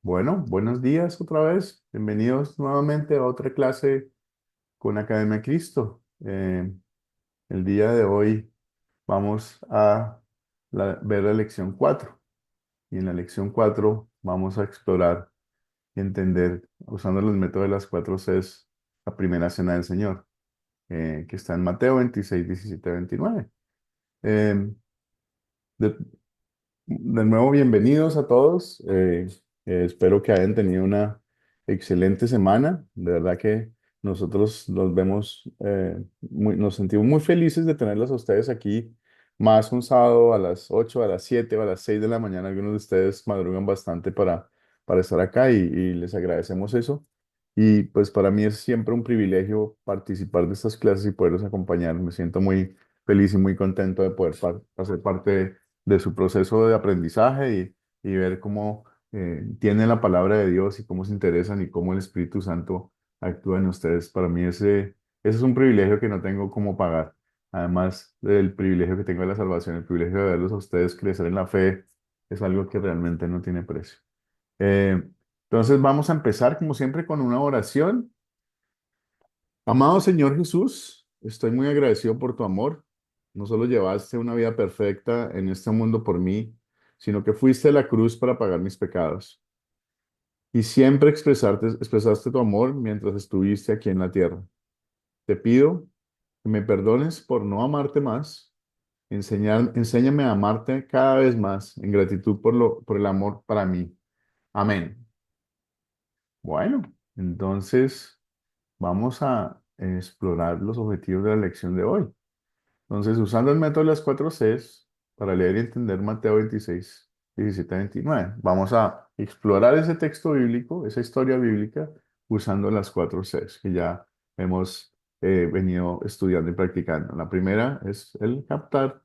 Bueno, buenos días otra vez. Bienvenidos nuevamente a otra clase con Academia Cristo. El día de hoy vamos a ver la lección 4 y en la lección 4 vamos a explorar y entender, usando los métodos de las 4 Cs, la primera cena del Señor, que está en Mateo 26, 17, 29. Eh, de, de nuevo, bienvenidos a todos. Espero que hayan tenido una excelente semana. De verdad que nosotros nos vemos, nos sentimos muy felices de tenerlos a ustedes aquí, más un sábado a las 8, a las 7 o a las 6 de la mañana. Algunos de ustedes madrugan bastante para estar acá y les agradecemos eso. Y pues para mí es siempre un privilegio participar de estas clases y poderlos acompañar. Me siento muy feliz y muy contento de poder hacer parte de su proceso de aprendizaje y ver cómo tienen la palabra de Dios y cómo se interesan y cómo el Espíritu Santo actúa en ustedes. Para mí ese es un privilegio que no tengo cómo pagar. Además del privilegio que tengo de la salvación, el privilegio de verlos a ustedes crecer en la fe es algo que realmente no tiene precio. Eh, entonces vamos a empezar como siempre con una oración. Amado Señor Jesús, estoy muy agradecido por tu amor. No solo llevaste una vida perfecta en este mundo por mí, sino que fuiste a la cruz para pagar mis pecados. Y siempre expresaste tu amor mientras estuviste aquí en la tierra. Te pido que me perdones por no amarte más. Enséñame a amarte cada vez más en gratitud por el amor para mí. Amén. Bueno, entonces vamos a explorar los objetivos de la lección de hoy. Entonces, usando el método de las 4 Cs para leer y entender Mateo 26, 17 a 29, vamos a explorar ese texto bíblico, esa historia bíblica, usando las 4 Cs que ya hemos venido estudiando y practicando. La primera es el captar,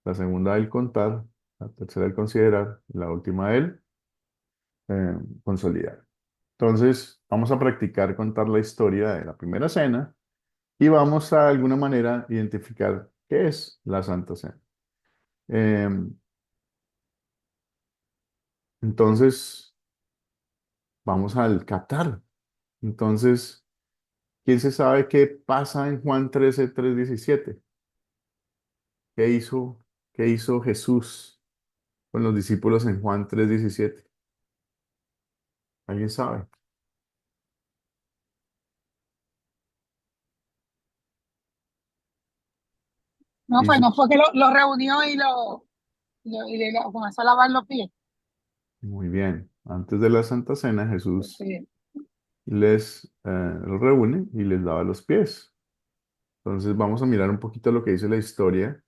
la segunda el contar, la tercera el considerar, y la última el consolidar. Entonces, vamos a practicar contar la historia de la primera cena y vamos a, de alguna manera, identificar qué es la Santa Cena. Eh, entonces, vamos al Qatar. Entonces, ¿quién se sabe qué pasa en Juan 13, 17? ¿Qué hizo, qué hizo Jesús con los discípulos en Juan 3, 17? ¿Alguien sabe? No, pues Hizo, no fue que lo reunió y le comenzó a lavar los pies. muy bien. Antes de la Santa Cena, Jesús Sí. los reúne y les lava los pies. Entonces, vamos a mirar un poquito lo que dice la historia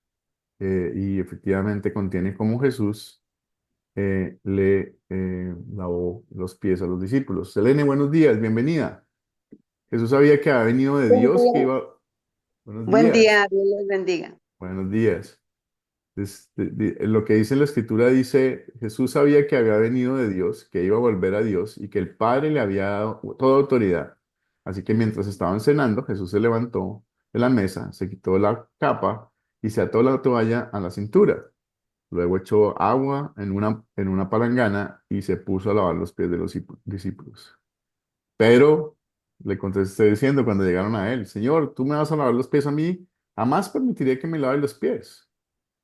y efectivamente contiene cómo Jesús le lavó los pies a los discípulos. Selene, buenos días, bienvenida. Jesús sabía que había venido de Buen Dios, que día, iba... Buenos buen días, día, Dios les bendiga. buenos días. Lo que dice la Escritura dice, Jesús sabía que había venido de Dios, que iba a volver a Dios y que el Padre le había dado toda autoridad. Así que mientras estaban cenando, Jesús se levantó de la mesa, se quitó la capa y se ató la toalla a la cintura. Luego echó agua en una palangana y se puso a lavar los pies de los discípulos. Pero le contesté diciendo cuando llegaron a él, Señor, tú me vas a lavar los pies a mí, jamás permitiré que me laves los pies.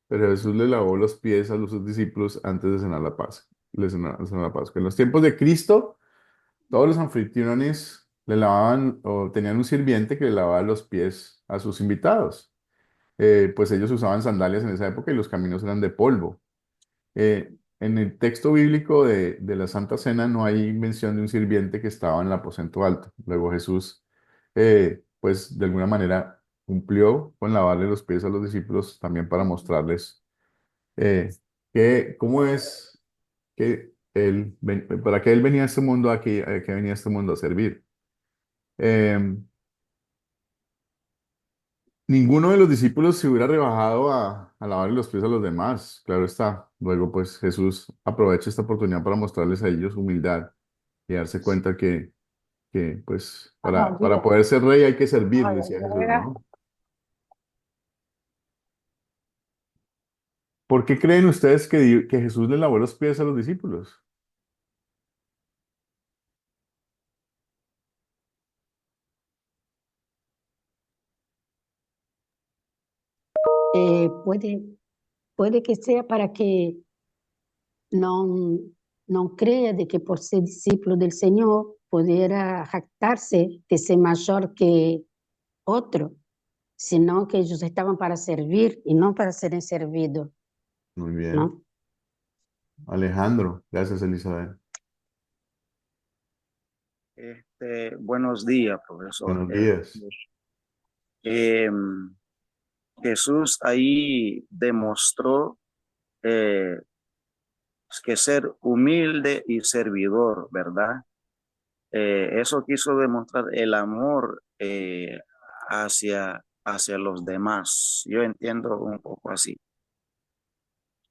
Pero Jesús le lavó los pies a los sus discípulos antes de cenar la Pascua. Cenar la Pascua. En los tiempos de Cristo, todos los anfitriones le lavaban o tenían un sirviente que le lavaba los pies a sus invitados. Pues ellos usaban sandalias en esa época y los caminos eran de polvo. En el texto bíblico de la Santa Cena no hay mención de un sirviente que estaba en el aposento alto. Luego Jesús, pues de alguna manera cumplió con lavarle los pies a los discípulos también para mostrarles eh, cómo es que para qué él venía a este mundo aquí, que venía a este mundo a servir. Eh, Ninguno de los discípulos se hubiera rebajado a lavarle los pies a los demás, claro está. Luego, pues Jesús aprovecha esta oportunidad para mostrarles a ellos humildad y darse cuenta que pues, Ajá, para olvídate. poder ser rey hay que servir, Ay, decía Jesús, era- ¿no? ¿Por qué creen ustedes que Jesús le lavó los pies a los discípulos? Puede, puede que sea para que não creia de que por ser discípulo del Senhor poderá jactarse de ser maior que outro, sino que ellos estaban para servir y no para ser servidos, Muy bien. ¿no? Alejandro, gracias, Elizabeth. Buenos días, profesor. Buenos días. Eh, Jesús ahí demostró eh, que ser humilde y servidor, ¿verdad? Eso quiso demostrar el amor hacia los demás. Yo entiendo un poco así.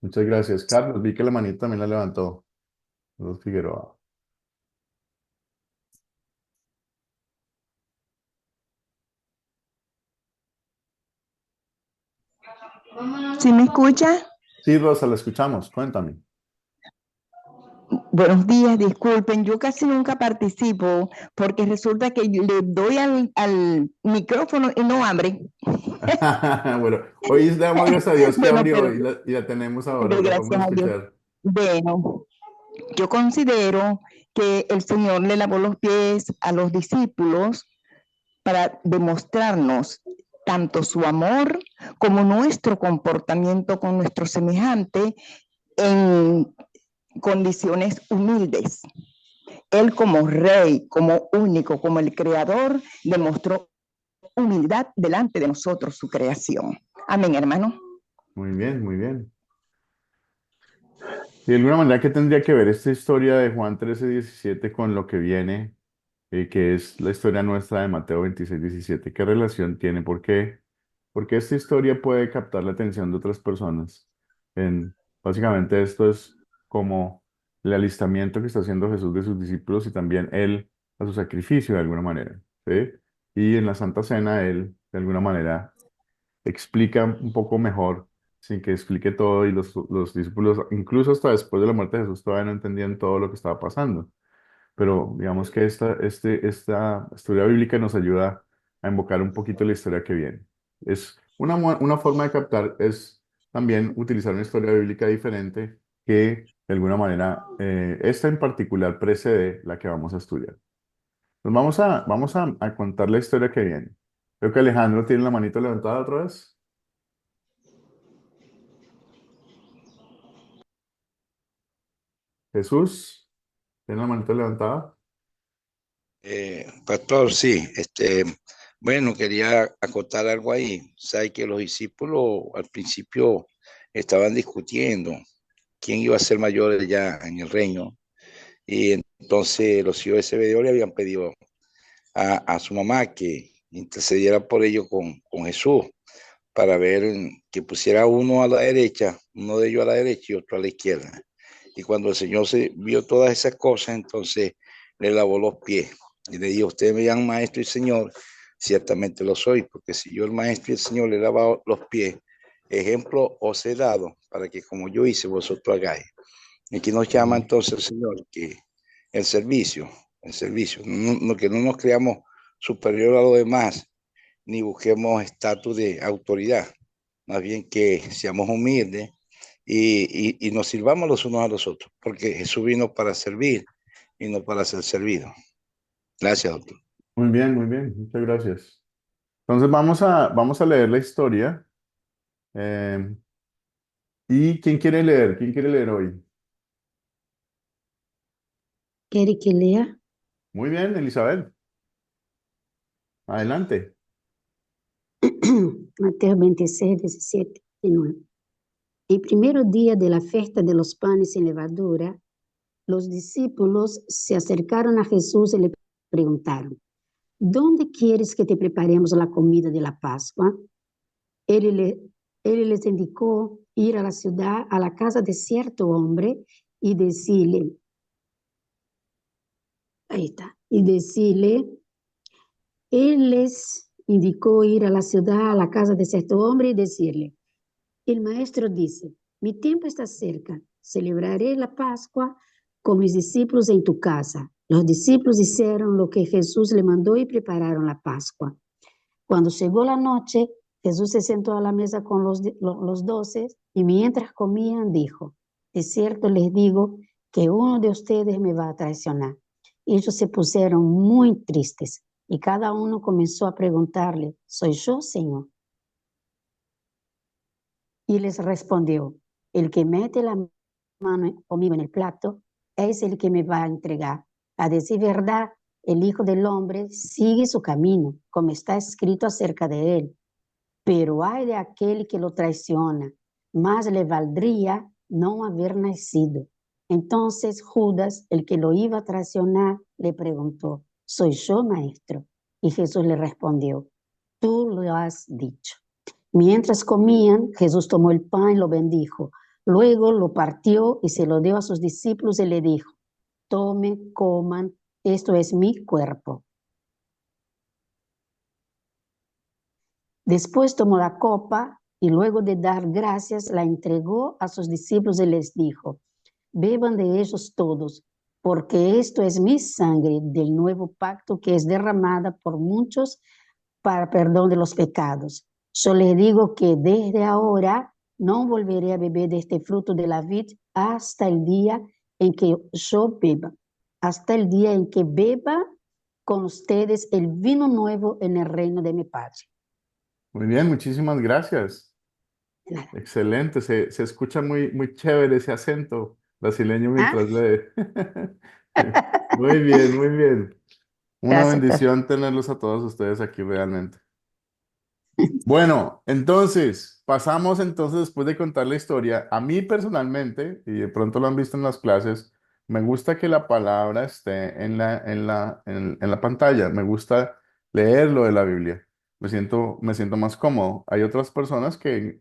Muchas gracias. Carlos, vi que la manita también la levantó. Carlos Figueroa. ¿Sí me escucha? Sí, Rosa, la escuchamos. Cuéntame. Buenos días, disculpen, yo casi nunca participo porque resulta que yo le doy al micrófono y no abre. Bueno, hoy le damos gracias a Dios que Bueno, abrió pero y la tenemos ahora, pero la podemos gracias a Dios. escuchar. Bueno, yo considero que el Señor le lavó los pies a los discípulos para demostrarnos tanto su amor como nuestro comportamiento con nuestro semejante en condiciones humildes. Él como rey, como único, como el creador, demostró humildad delante de nosotros, su creación. Amén, hermano. Muy bien, muy bien. Y de alguna manera, ¿qué tendría que ver esta historia de Juan 13:17 con lo que viene, que es la historia nuestra de Mateo 26:17? ¿Qué relación tiene? Porque esta historia puede captar la atención de otras personas. Básicamente esto es como el alistamiento que está haciendo Jesús de sus discípulos y también él a su sacrificio de alguna manera, ¿sí? Y en la Santa Cena él de alguna manera explica un poco mejor, sin que explique todo y los discípulos, incluso hasta después de la muerte de Jesús, todavía no entendían todo lo que estaba pasando. Pero digamos que esta historia bíblica nos ayuda a invocar un poquito la historia que viene. Es una forma de captar, es también utilizar una historia bíblica diferente que de alguna manera, esta en particular precede la que vamos a estudiar. Pues vamos a contar la historia que viene. Creo que Alejandro tiene la manito levantada otra vez. Jesús, tiene la manito levantada. Pastor, sí, bueno, quería acotar algo ahí. Sabe que los discípulos al principio estaban discutiendo quién iba a ser mayor ya en el reino. Y entonces los hijos de Zebedeo le habían pedido a su mamá que intercediera por ellos con Jesús para ver que pusiera uno a la derecha, uno de ellos a la derecha y otro a la izquierda. Y cuando el Señor se vio todas esas cosas, entonces le lavó los pies y le dijo: ustedes me llaman maestro y señor, ciertamente lo soy, porque si yo el maestro y el señor le he lavado los pies, ejemplo os he dado para que como yo hice vosotros hagáis. Y aquí nos llama Ujú. entonces el Señor que el servicio, que no nos creamos superior a los demás, ni busquemos estatus de autoridad, más bien que seamos humildes y nos sirvamos los unos a los otros, porque Jesús vino para servir y no para ser servido. Gracias, doctor. Muy bien, muchas gracias. Entonces vamos a leer la historia. eh, ¿Y quién quiere leer? ¿Quién quiere leer hoy? ¿Quiere que lea? Muy bien, Elizabeth, adelante. Mateo 26, 17 y 9. El primer día de la fiesta de los panes sin levadura, los discípulos se acercaron a Jesús y le preguntaron: ¿dónde quieres que te preparemos la comida de la Pascua? Él, le- él les indicó ir a la ciudad, a la casa de cierto hombre y decirle, ahí está, y decirle, él les indicó ir a la ciudad, a la casa de cierto hombre y decirle, el maestro dice, mi tiempo está cerca, celebraré la Pascua con mis discípulos en tu casa. Los discípulos hicieron lo que Jesús le mandó y prepararon la Pascua. Cuando llegó la noche, Jesús se sentó a la mesa con los 12 y mientras comían dijo, de cierto les digo que uno de ustedes me va a traicionar. Ellos se pusieron muy tristes y cada uno comenzó a preguntarle, ¿soy yo, Señor? Y les respondió, el que mete la mano conmigo en el plato es el que me va a entregar. A decir verdad, el Hijo del Hombre sigue su camino, como está escrito acerca de él. Pero hay de aquel que lo traiciona, más le valdría no haber nacido. Entonces Judas, el que lo iba a traicionar, le preguntó, ¿soy yo, maestro? Y Jesús le respondió, tú lo has dicho. Mientras comían, Jesús tomó el pan y lo bendijo. Luego lo partió y se lo dio a sus discípulos y le dijo, tomen, coman, esto es mi cuerpo. Después tomó la copa y luego de dar gracias la entregó a sus discípulos y les dijo, beban de ellos todos, porque esto es mi sangre del nuevo pacto que es derramada por muchos para perdón de los pecados. Yo les digo que desde ahora no volveré a beber de este fruto de la vid hasta el día en que yo beba, hasta el día en que beba con ustedes el vino nuevo en el reino de mi Padre. Muy bien, muchísimas gracias. Nada. Excelente, se escucha muy chévere ese acento brasileño ¿Ah? mientras lee. Muy bien, muy bien. Una Gracias, bendición tenerlos a todos ustedes aquí realmente. Bueno, entonces, pasamos entonces después de contar la historia. A mí personalmente, y de pronto lo han visto en las clases, me gusta que la palabra esté en la pantalla. Me gusta leerlo de la Biblia. Me siento más cómodo. Hay otras personas que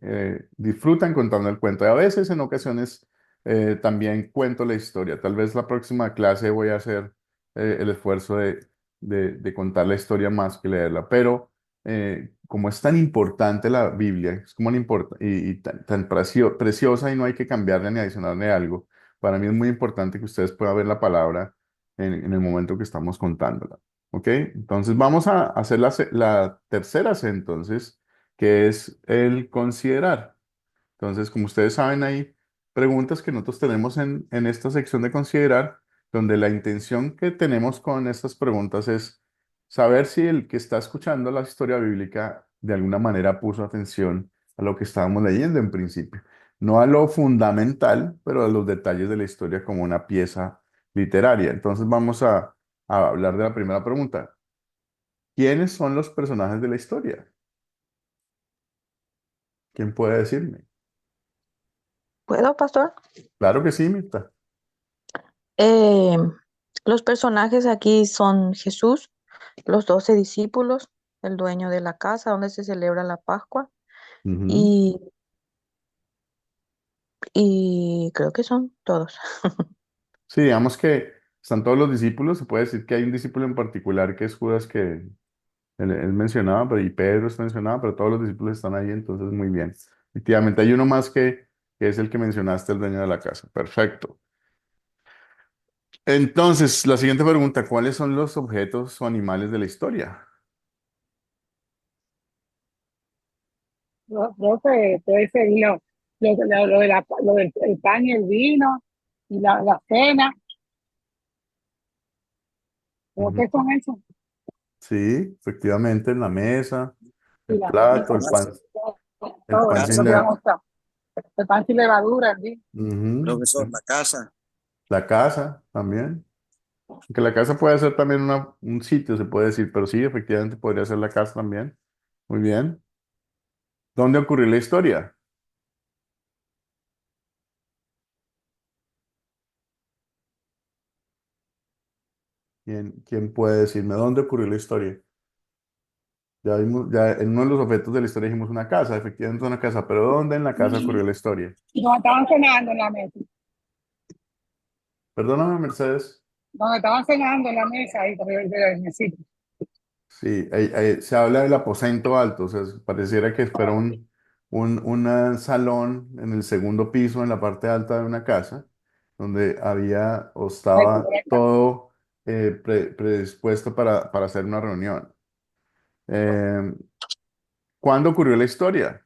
disfrutan contando el cuento y a veces, en ocasiones, también cuento la historia. Tal vez la próxima clase voy a hacer el esfuerzo de contar la historia más que leerla, pero como es tan importante la Biblia, es como y tan preciosa y no hay que cambiarle ni adicionarle algo, para mí es muy importante que ustedes puedan ver la palabra en el momento que estamos contándola. ¿Ok? Entonces vamos a hacer la tercera C entonces, que es el considerar. Entonces, como ustedes saben, hay preguntas que nosotros tenemos en esta sección de considerar, donde la intención que tenemos con estas preguntas es saber si el que está escuchando la historia bíblica de alguna manera puso atención a lo que estábamos leyendo en principio. No a lo fundamental, pero a los detalles de la historia como una pieza literaria. Entonces vamos a hablar de la primera pregunta. ¿Quiénes son los personajes de la historia? ¿Quién puede decirme? ¿Puedo, pastor? Claro que sí, Mirta. Eh, los personajes aquí son Jesús, los 12 discípulos, el dueño de la casa donde se celebra la Pascua Ujú. y, y creo que son todos. Sí, digamos que están todos los discípulos. Se puede decir que hay un discípulo en particular que es Judas que él mencionaba, pero y Pedro está mencionado, pero todos los discípulos están ahí, entonces muy bien. Efectivamente, hay uno más que es el que mencionaste, el dueño de la casa. Perfecto. Entonces, la siguiente pregunta, ¿cuáles son los objetos o animales de la historia? Profe, puede ser lo de lo del el pan y el vino y la cena. ¿Pero Ujú. qué son esos? Sí, efectivamente, en la mesa, Y el la La plato, casa, el todo la pan eso es sin lo que casa, vamos a usar. El pan sin levadura, ¿sí? Ujú. profesor, la casa. La casa también. Que la casa puede ser también un sitio, se puede decir, pero sí, efectivamente podría ser la casa también. Muy bien. ¿Dónde ocurrió la historia? ¿Quién puede decirme dónde ocurrió la historia? Ya en uno de los objetos de la historia dijimos una casa, efectivamente una casa, pero ¿dónde en la casa ocurrió la historia? Y donde estaban cenando en la mesa. Perdóname, Mercedes. Donde estaban cenando en la mesa, ahí el mesito. Sí, se habla del aposento alto, o sea, pareciera que fuera un salón en el segundo piso, en la parte alta de una casa, donde había o Ahí estaba correcto. todo predispuesto para hacer una reunión. Eh, ¿Cuándo ocurrió la historia?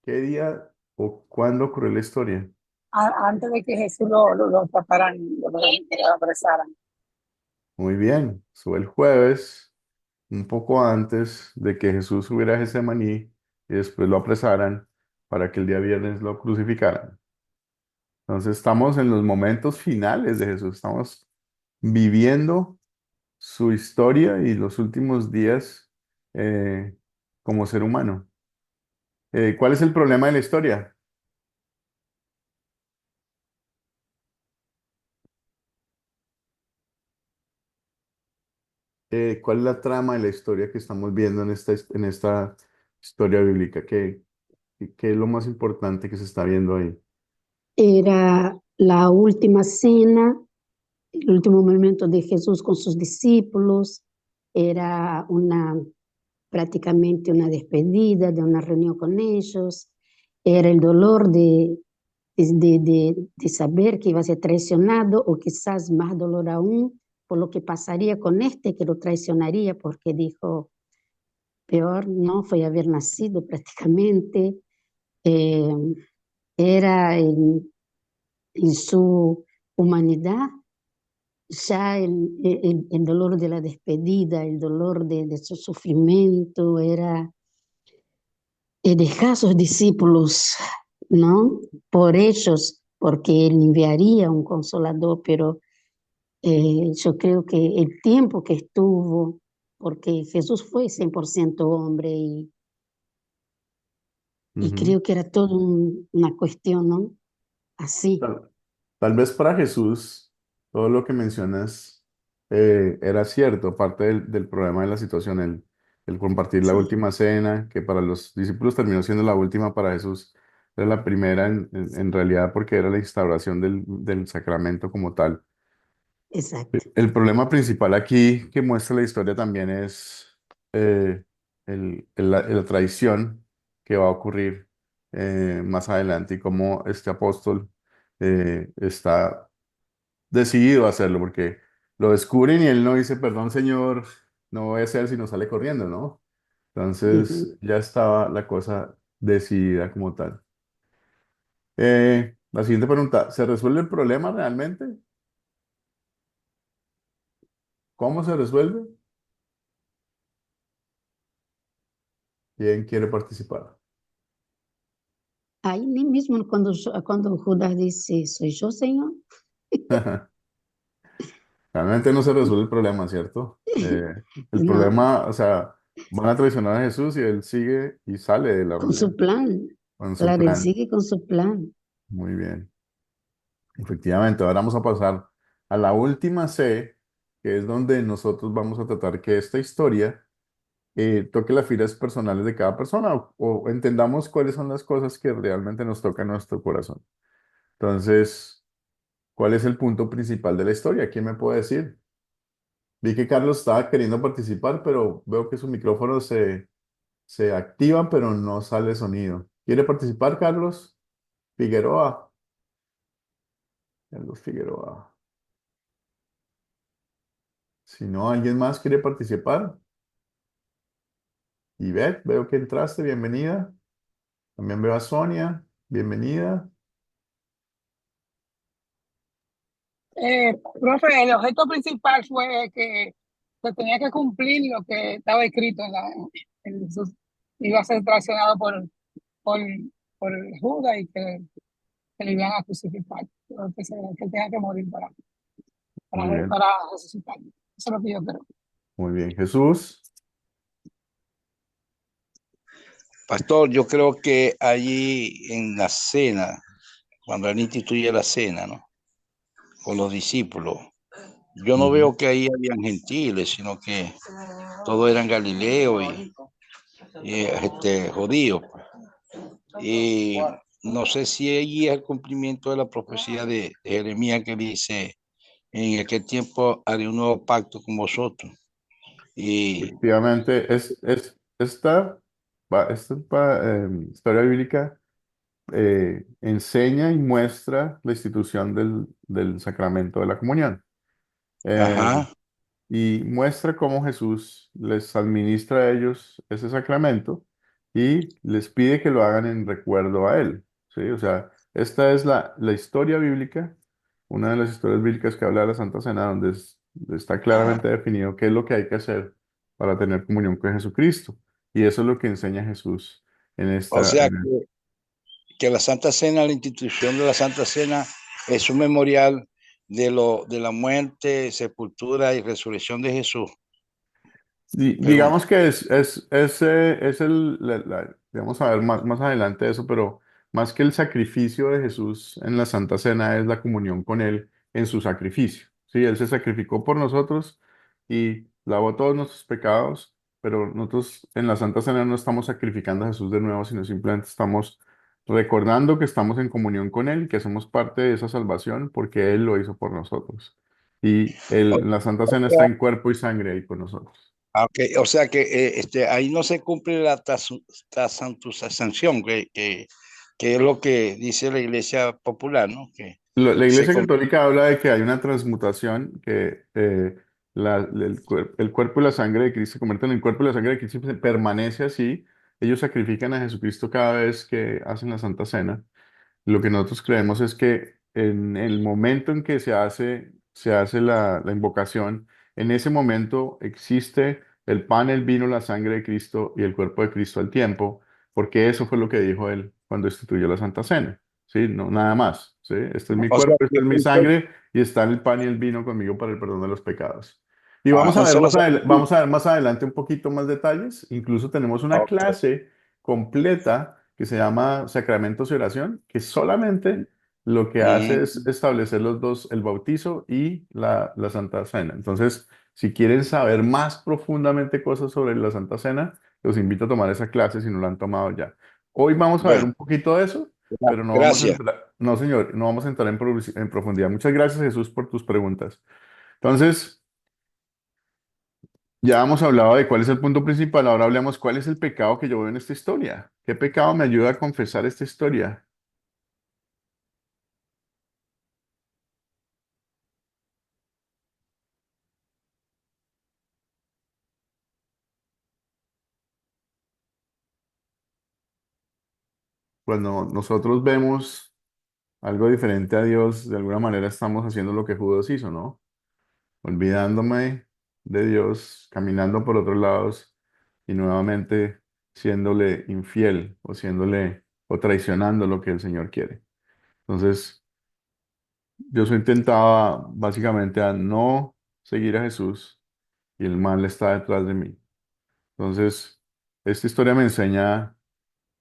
¿Qué día o cuándo ocurrió la historia? Antes de que Jesús lo taparan, lo apresaran. Muy bien, fue el jueves, un poco antes de que Jesús subiera a Getsemaní y después lo apresaran para que el día viernes lo crucificaran. Entonces estamos en los momentos finales de Jesús, estamos viviendo su historia y los últimos días eh, como ser humano. ¿Cuál es el problema de la historia? ¿Cuál es la trama de la historia que estamos viendo en esta historia bíblica? ¿Qué es lo más importante que se está viendo ahí? Era la última cena, el último momento de Jesús con sus discípulos, era prácticamente una despedida de una reunión con ellos, era el dolor de saber que iba a ser traicionado o quizás más dolor aún por lo que pasaría con este que lo traicionaría porque dijo, peor no fue haber nacido prácticamente, eh, era en su humanidad ya el dolor de la despedida, el dolor de su sufrimiento, era dejar a sus discípulos, ¿no? Por ellos, porque él enviaría un consolador, pero yo creo que el tiempo que estuvo, porque Jesús fue 100% hombre y Ujú. creo que era todo una cuestión, ¿no? Así, Tal, tal vez para Jesús todo lo que mencionas era cierto, parte del problema de la situación, el compartir la sí, última cena, que para los discípulos terminó siendo la última, para Jesús era la primera en realidad porque era la instauración del sacramento como tal. exacto. El problema principal aquí que muestra la historia también es la traición que va a ocurrir más adelante y cómo este apóstol está decidido a hacerlo, porque lo descubren y él no dice, perdón, señor, no voy a hacer si no sale corriendo, ¿no? Entonces Ujú. ya estaba la cosa decidida como tal. La siguiente pregunta, ¿se resuelve el problema realmente? ¿Cómo se resuelve? ¿Quién quiere participar? Ahí mismo cuando Judas dice, soy yo, Señor. Realmente no se resuelve el problema, ¿cierto? El No, problema, o sea, van a traicionar a Jesús y él sigue y sale de la con reunión su plan. con su Claro, él plan. sigue con su plan. Muy bien. Efectivamente, ahora vamos a pasar a la última C, que es donde nosotros vamos a tratar que esta historia toque las fibras personales de cada persona o entendamos cuáles son las cosas que realmente nos tocan nuestro corazón. Entonces, ¿cuál es el punto principal de la historia? ¿Quién me puede decir? Vi que Carlos estaba queriendo participar, pero veo que su micrófono se activa, pero no sale sonido. ¿Quiere participar, Carlos? Figueroa. Carlos Figueroa. Si no, ¿alguien más quiere participar? Ivette, veo que entraste, bienvenida. También veo a Sonia, bienvenida. Profe, el objeto principal fue que se tenía que cumplir lo que estaba escrito en Jesús. Iba a ser traicionado por, por Judas y que le iban a crucificar. Que tenga que morir Muy bien, para resucitar. Eso es lo que yo creo. muy bien. Jesús. Pastor, yo creo que allí en la cena, cuando él instituye la cena, ¿no? Con los discípulos, yo no Ujú. veo que ahí habían gentiles, sino que todos eran galileos y judíos, pues. Y no sé si allí es el cumplimiento de la profecía de Jeremías que dice, en aquel tiempo haré un nuevo pacto con vosotros. Y, Efectivamente, esta historia bíblica enseña y muestra la institución del sacramento de la comunión. Eh, ajá, y muestra cómo Jesús les administra a ellos ese sacramento y les pide que lo hagan en recuerdo a Él. ¿Sí? O sea, esta es la historia bíblica, una de las historias bíblicas que habla de la Santa Cena, donde está claramente definido qué es lo que hay que hacer para tener comunión con Jesucristo. Y eso es lo que enseña Jesús en O esta... sea que la Santa Cena, la institución de la Santa Cena, es un memorial de la muerte, sepultura y resurrección de Jesús. Pregunto. Digamos que es digamos a ver más adelante eso, pero más que el sacrificio de Jesús en la Santa Cena es la comunión con Él en su sacrificio. Sí, Él se sacrificó por nosotros y lavó todos nuestros pecados, pero nosotros en la Santa Cena no estamos sacrificando a Jesús de nuevo, sino simplemente estamos recordando que estamos en comunión con Él, que somos parte de esa salvación porque Él lo hizo por nosotros. Y la Santa Cena está en cuerpo y sangre ahí con nosotros. O sea que ahí no se cumple la tasantusación, que es lo que dice la Iglesia Popular, ¿no? Que La se Iglesia com- Católica habla de que hay una transmutación, que el cuerpo y la sangre de Cristo se convierten en el cuerpo y la sangre de Cristo, y permanece así. Ellos sacrifican a Jesucristo cada vez que hacen la Santa Cena. Lo que nosotros creemos es que en el momento en que se hace la invocación, en ese momento existe el pan, el vino, la sangre de Cristo y el cuerpo de Cristo al tiempo, porque eso fue lo que dijo él cuando instituyó la Santa Cena. ¿Sí? No, nada más. ¿Sí? Este es mi o sea, cuerpo, esta es mi sangre y están el pan y el vino conmigo para el perdón de los pecados. Y vamos a un ver solo vamos sacrificio. a ver más adelante un poquito más detalles. Incluso tenemos una Ok, clase completa que se llama Sacramentos y Oración, que solamente lo que hace mm, es establecer los dos, el bautizo y la Santa Cena. Entonces, si quieren saber más profundamente cosas sobre la Santa Cena, los invito a tomar esa clase si no la han tomado ya. Hoy vamos a ver bueno, un poquito de eso, pero no vamos a gracias. entrar, no señor, no vamos a entrar en profundidad. Muchas gracias, Jesús, por tus preguntas. Entonces, ya hemos hablado de cuál es el punto principal, ahora hablemos cuál es el pecado que yo veo en esta historia. ¿Qué pecado me ayuda a confesar esta historia? Cuando nosotros vemos algo diferente a Dios, de alguna manera estamos haciendo lo que Judas hizo, ¿no? Olvidándome de Dios, caminando por otros lados y nuevamente siéndole infiel o traicionando lo que el Señor quiere. Entonces, yo soy tentaba básicamente a no seguir a Jesús y el mal está detrás de mí. Entonces, esta historia me enseña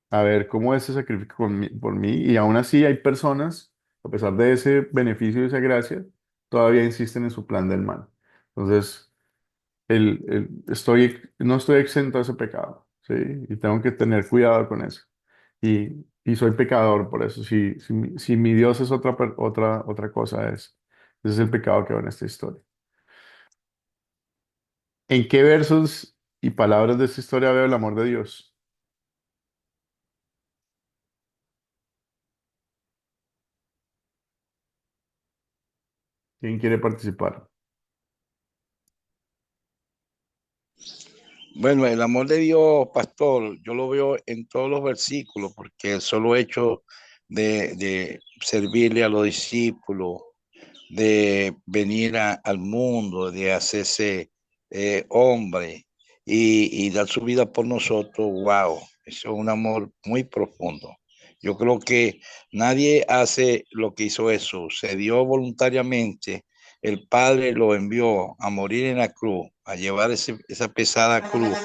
a ver cómo ese sacrificio por mí, y aún así hay personas, a pesar de ese beneficio y esa gracia, todavía insisten en su plan del mal. Entonces, no estoy exento de ese pecado, ¿sí? Y tengo que tener cuidado con eso. Y soy pecador por eso. Si mi Dios es otra cosa, ese es el pecado que veo en esta historia. ¿En qué versos y palabras de esta historia veo el amor de Dios? ¿Quién quiere participar? Bueno, el amor de Dios, pastor, yo lo veo en todos los versículos, porque el solo hecho de servirle a los discípulos, de venir al mundo, de hacerse hombre y dar su vida por nosotros, wow, eso es un amor muy profundo. Yo creo que nadie hace lo que hizo Jesús, se dio voluntariamente, el Padre lo envió a morir en la cruz, a llevar esa pesada cruz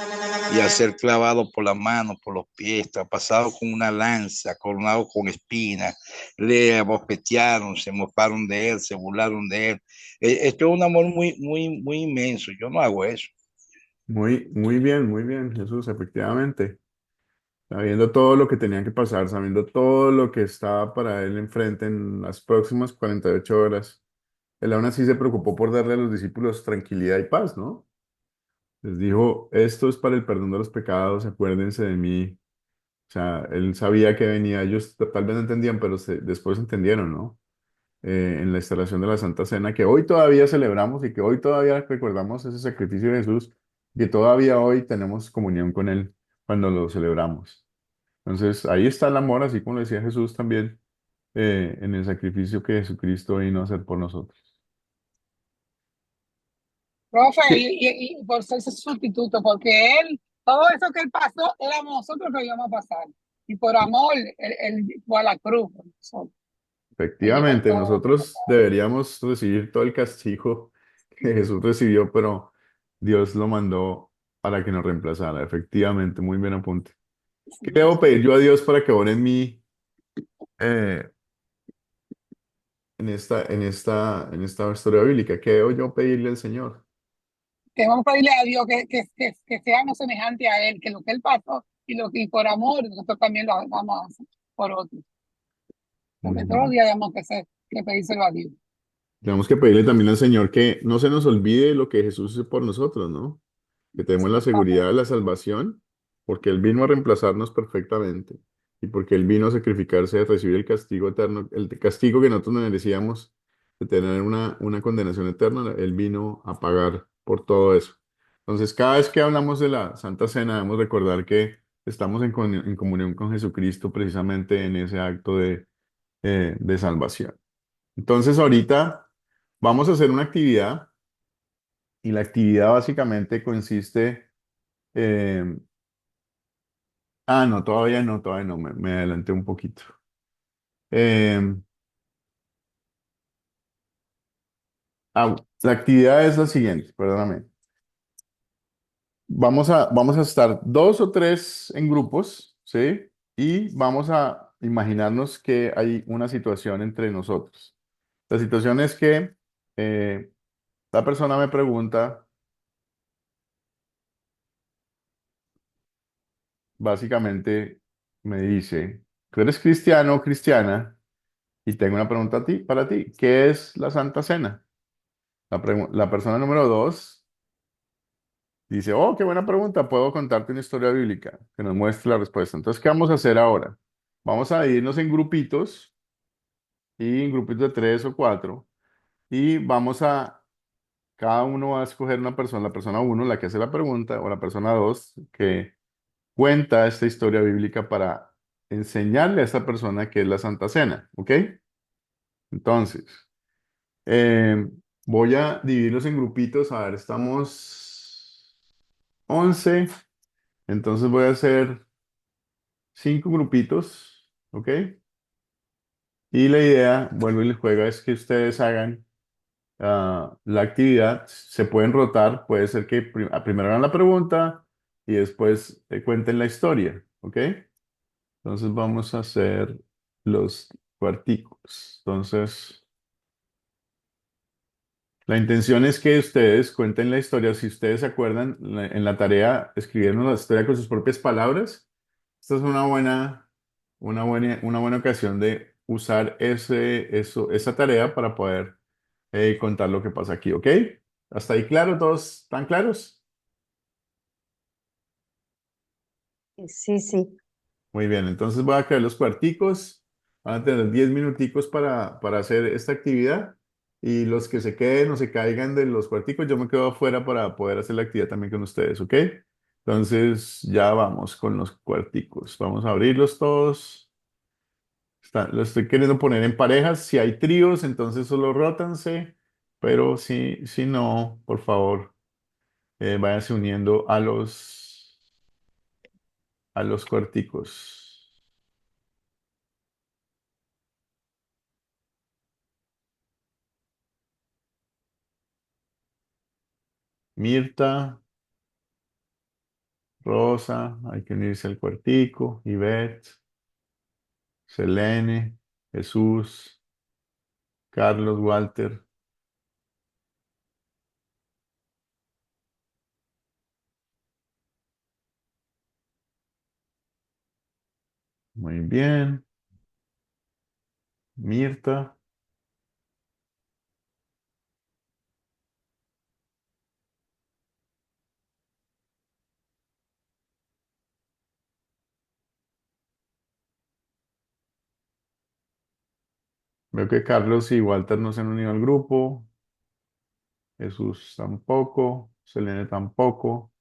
y a ser clavado por las manos, por los pies, traspasado con una lanza, coronado con espinas, le abofetearon, se mofaron de él, se burlaron de él. Esto es un amor muy, muy, muy inmenso. Yo no hago eso. Muy bien, Jesús, efectivamente. Sabiendo todo lo que tenía que pasar, sabiendo todo lo que estaba para él enfrente en las próximas 48 horas, él aún así se preocupó por darle a los discípulos tranquilidad y paz, ¿no? Les dijo, esto es para el perdón de los pecados, acuérdense de mí. O sea, él sabía que venía, ellos tal vez no entendían, pero después entendieron, ¿no? en la instalación de la Santa Cena, que hoy todavía celebramos y que hoy todavía recordamos ese sacrificio de Jesús, que todavía hoy tenemos comunión con Él cuando lo celebramos. Entonces, ahí está el amor, así como lo decía Jesús también, en el sacrificio que Jesucristo vino a hacer por nosotros. Profe, ¿Qué? y por ser su sustituto, porque él, todo eso que él pasó, éramos nosotros que íbamos a pasar. Y por amor, él fue a la cruz por nosotros. Él llevó Efectivamente, todo. nosotros deberíamos recibir todo el castigo que Jesús recibió, pero Dios lo mandó para que nos reemplazara. Efectivamente, muy bien apunte. ¿Qué debo pedir yo a Dios para que ore en mí eh, en esta historia bíblica? ¿Qué debo yo pedirle al Señor? Debemos pedirle a Dios que seamos semejantes a Él, que lo que Él pasó y por amor, nosotros también lo vamos a hacer por otros. Porque todos los Ujú. días tenemos que pedírselo a Dios. Tenemos que pedirle también al Señor que no se nos olvide lo que Jesús hizo por nosotros, ¿no? Que tenemos la seguridad de Amén. la salvación, porque Él vino a reemplazarnos perfectamente y porque Él vino a sacrificarse, a recibir el castigo eterno, el castigo que nosotros no merecíamos de tener una condenación eterna, Él vino a pagar por todo eso. Entonces, cada vez que hablamos de la Santa Cena, debemos recordar que estamos en comunión con Jesucristo precisamente en ese acto de salvación. Entonces, ahorita vamos a hacer una actividad y la actividad básicamente consiste... no, todavía no, me adelanté un poquito. Eh, la actividad es la siguiente, perdóname. Vamos a estar dos o tres en grupos, ¿sí? Y vamos a imaginarnos que hay una situación entre nosotros. La situación es que eh, la persona me pregunta, básicamente me dice, ¿tú eres cristiano o cristiana? Y tengo una pregunta para ti. ¿Qué es la Santa Cena? La persona número dos dice, oh, qué buena pregunta, puedo contarte una historia bíblica que nos muestre la respuesta. Entonces, ¿qué vamos a hacer ahora? Vamos a irnos en grupitos y en grupitos de tres o cuatro y cada uno va a escoger una persona, la persona uno, la que hace la pregunta, o la persona dos, que cuenta esta historia bíblica para enseñarle a esta persona qué es la Santa Cena, ¿ok? Entonces, eh, voy a dividirlos en grupitos, a ver, estamos 11. Entonces voy a hacer cinco grupitos, ¿ok? Y la idea, vuelvo y les juega, es que ustedes hagan la actividad. Se pueden rotar, puede ser que primero hagan la pregunta y después cuenten la historia, ¿ok? Entonces vamos a hacer los cuarticos. Entonces, la intención es que ustedes cuenten la historia. Si ustedes se acuerdan, en la tarea escribieron la historia con sus propias palabras. Esta es una buena ocasión de usar esa tarea para poder contar lo que pasa aquí, ¿ok? ¿Hasta ahí claro? ¿Todos están claros? Sí, sí. Muy bien, entonces voy a crear los cuarticos. Van a tener 10 minuticos para hacer esta actividad. Y los que se queden o se caigan de los cuarticos, yo me quedo afuera para poder hacer la actividad también con ustedes, ¿ok? Entonces ya vamos con los cuarticos. Vamos a abrirlos todos. Lo estoy queriendo poner en parejas. Si hay tríos, entonces solo rótanse. Pero si no, por favor, váyanse uniendo a los cuarticos. Mirta, Rosa, hay que unirse al cuartico. Ivette, Selene, Jesús, Carlos, Walter. Muy bien. Mirta, Veo que Carlos y Walter no se han unido al grupo. Jesús tampoco. Selene tampoco.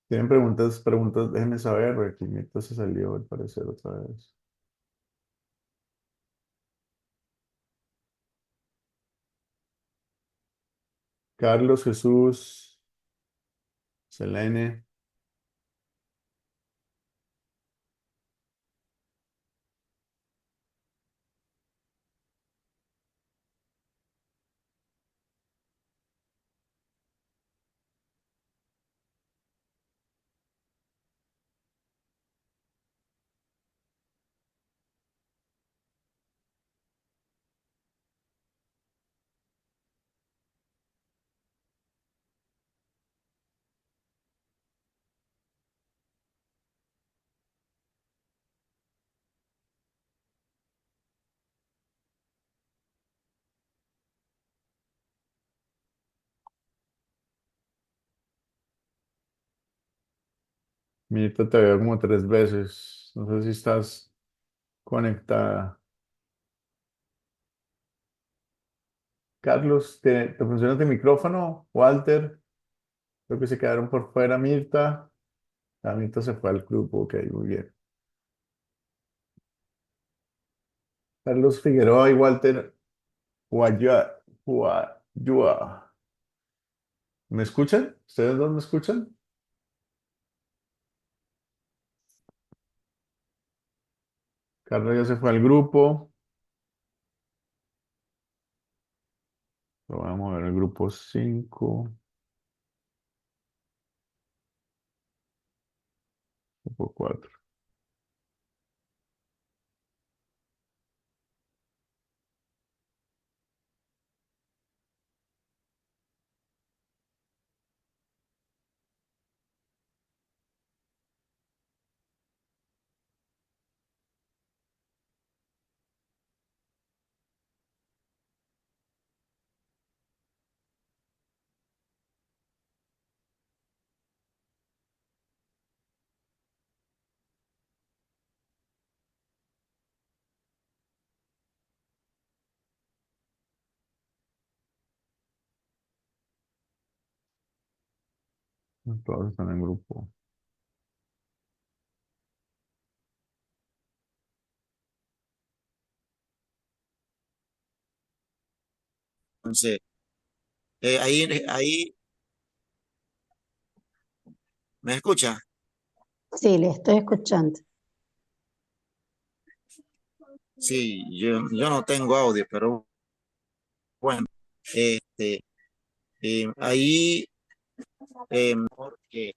¿Tienen preguntas? Preguntas, déjenme saber, porque aquí Mirta se salió al parecer otra vez. Carlos, Jesús, Selene. Mirta, te veo como 3 veces. No sé si estás conectada. Carlos, ¿te funciona tu micrófono? Walter, creo que se quedaron por fuera. Mirta. Ah, Mirta se fue al grupo. Ok, muy bien. Carlos Figueroa y Walter Guayua. Guayua. ¿Me escuchan? ¿Ustedes dos me escuchan? Carlos ya se fue al grupo. Lo vamos a ver el grupo 5, grupo 4. Todos están en grupo. Entonces, ahí, ¿me escucha? Sí, le estoy escuchando. Sí, yo no tengo audio, pero bueno, este, ahí, porque